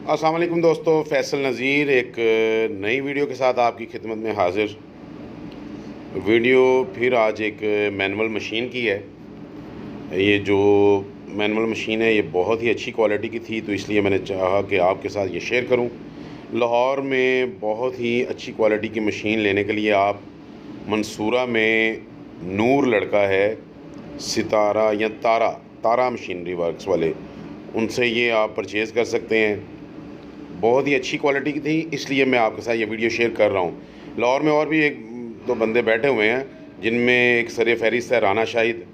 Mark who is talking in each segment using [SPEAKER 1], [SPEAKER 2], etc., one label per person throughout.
[SPEAKER 1] अस्सलाम वालेकुम दोस्तों, फैसल नज़ीर एक नई वीडियो के साथ आपकी खिदमत में हाज़िर। वीडियो फिर आज एक मैनुअल मशीन की है। ये जो मैनुअल मशीन है ये बहुत ही अच्छी क्वालिटी की थी, तो इसलिए मैंने चाहा कि आपके साथ ये शेयर करूं। लाहौर में बहुत ही अच्छी क्वालिटी की मशीन लेने के लिए आप मंसूरा में नूर लड़का है, सितारा या तारा तारा मशीनरी वर्क्स वाले, उनसे ये आप परचेज़ कर सकते हैं। बहुत ही अच्छी क्वालिटी की थी, इसलिए मैं आपके साथ ये वीडियो शेयर कर रहा हूँ। लाहौर में और भी एक दो बंदे बैठे हुए हैं, जिनमें एक सर फहरिस्त है राना शाहिद।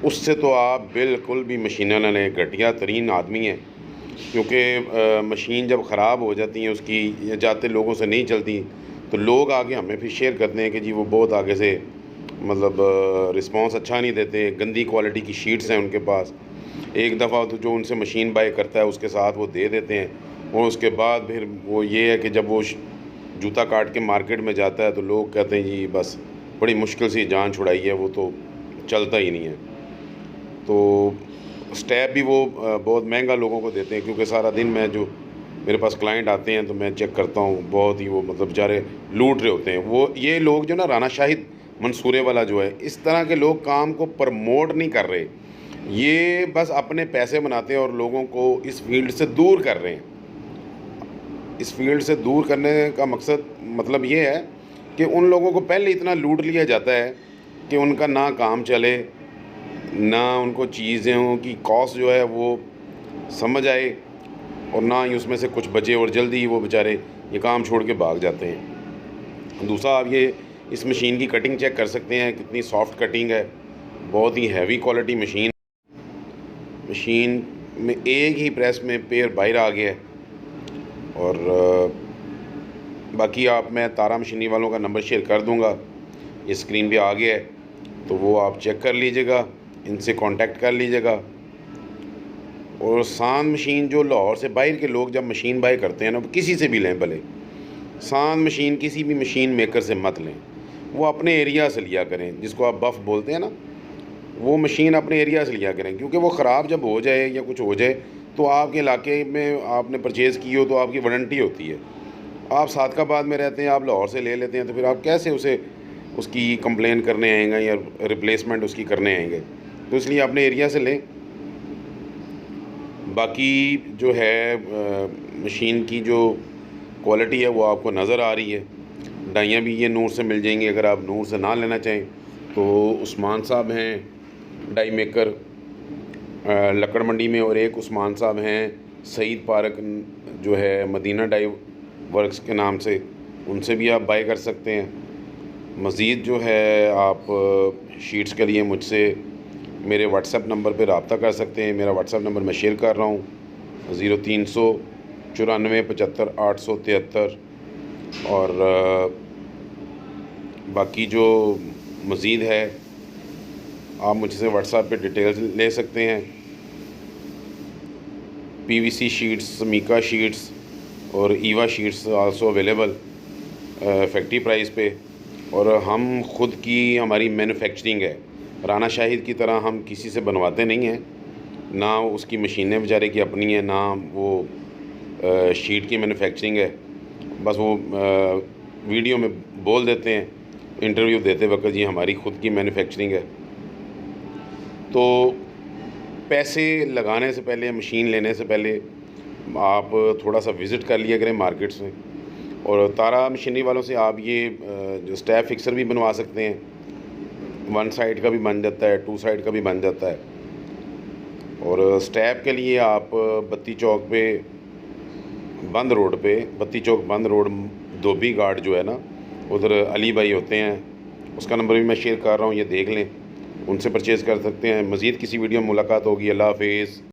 [SPEAKER 1] उससे तो आप बिल्कुल भी मशीनें ना लें, घटिया तरीन आदमी है। क्योंकि मशीन जब ख़राब हो जाती है उसकी, जाते लोगों से नहीं चलती, तो लोग आगे हमें फिर शेयर करते हैं कि जी वो बहुत आगे से मतलब रिस्पांस अच्छा नहीं देते, गंदी क्वालिटी की शीट्स हैं उनके पास। एक दफ़ा तो जो उनसे मशीन बाय करता है उसके साथ वो दे देते हैं, और उसके बाद फिर वो ये है कि जब वो जूता काट के मार्केट में जाता है तो लोग कहते हैं जी बस बड़ी मुश्किल से जान छुड़ाई है, वो तो चलता ही नहीं है। तो स्टैप भी वो बहुत महंगा लोगों को देते हैं, क्योंकि सारा दिन मैं जो मेरे पास क्लाइंट आते हैं तो मैं चेक करता हूँ, बहुत ही वो मतलब बेचारे लूट रहे होते हैं। वो ये लोग जो ना राना शाहिद मंसूरे वाला जो है, इस तरह के लोग काम को प्रमोट नहीं कर रहे, ये बस अपने पैसे बनाते हैं और लोगों को इस फील्ड से दूर कर रहे हैं। इस फील्ड से दूर करने का मकसद मतलब ये है कि उन लोगों को पहले इतना लूट लिया जाता है कि उनका ना काम चले, ना उनको चीज़ों की कॉस्ट जो है वो समझ आए, और ना ही उसमें से कुछ बचे, और जल्दी ही वो बेचारे ये काम छोड़ के भाग जाते हैं। दूसरा, आप ये इस मशीन की कटिंग चेक कर सकते हैं, कितनी सॉफ्ट कटिंग है, बहुत ही हैवी क्वालिटी मशीन में एक ही प्रेस में पेयर बाहर आ गया है। और बाकी आप मैं तारा मशीनी वालों का नंबर शेयर कर दूंगा, ये स्क्रीन पे आ गया है, तो वो आप चेक कर लीजिएगा, इनसे कांटेक्ट कर लीजिएगा। और सांद मशीन जो लाहौर से बाहर के लोग जब मशीन बाय करते हैं ना, वो किसी से भी लें, भले सांद मशीन किसी भी मशीन मेकर से मत लें, वो अपने एरिया से लिया करें, जिसको आप बफ़ बोलते हैं ना, वो मशीन अपने एरिया से लिया करें। क्योंकि वो ख़राब जब हो जाए या कुछ हो जाए तो आपके इलाके में आपने परचेज़ की हो तो आपकी वारंटी होती है। आप सादकाबाद में रहते हैं, आप लाहौर से ले लेते हैं, तो फिर आप कैसे उसे उसकी कंप्लेन करने आएंगे या रिप्लेसमेंट उसकी करने आएंगे? तो इसलिए अपने एरिया से लें। बाकी जो है मशीन की जो क्वालिटी है वो आपको नज़र आ रही है। डाइयाँ भी ये नूर से मिल जाएंगी। अगर आप नूर से ना लेना चाहें तो उस्मान साहब हैं डाई मेकर लकड़ मंडी में, और एक उस्मान साहब हैं सईद पार्क जो है मदीना डाई वर्क्स के नाम से, उनसे भी आप बाय कर सकते हैं। मज़ीद जो है आप शीट्स के लिए मुझसे मेरे व्हाट्सएप नंबर पे रब्ता कर सकते हैं। मेरा व्हाट्सएप नंबर मैं शेयर कर रहा हूँ, 0394 95 873। और बाकी जो मज़ीद है आप मुझसे व्हाट्सएप पे डिटेल्स ले सकते हैं। पीवीसी शीट्स, समीका शीट्स और Eva sheets also available factory price पे। और हम खुद की हमारी मैन्युफैक्चरिंग है, राना शाहिद की तरह हम किसी से बनवाते नहीं हैं, ना उसकी मशीनें बेचारे की अपनी हैं, ना वो शीट की मैन्युफैक्चरिंग है। बस वो वीडियो में बोल देते हैं इंटरव्यू देते वक्त, जी हमारी खुद की मैन्युफैक्चरिंग है। तो पैसे लगाने से पहले, मशीन लेने से पहले आप थोड़ा सा विज़िट कर लिया करें मार्केट्स में। और तारा मशीनरी वालों से आप ये जो स्टैप फिक्सर भी बनवा सकते हैं, 1 साइड का भी बन जाता है, 2 साइड का भी बन जाता है। और स्टैप के लिए आप बत्ती चौक पे बंद रोड पे, बत्ती चौक बंद रोड धोबी घाट जो है ना, उधर अली भाई होते हैं, उसका नंबर भी मैं शेयर कर रहा हूँ, ये देख लें, उनसे परचेज़ कर सकते हैं। मज़ीद किसी वीडियो में मुलाकात होगी। अल्लाह हाफ़िज़।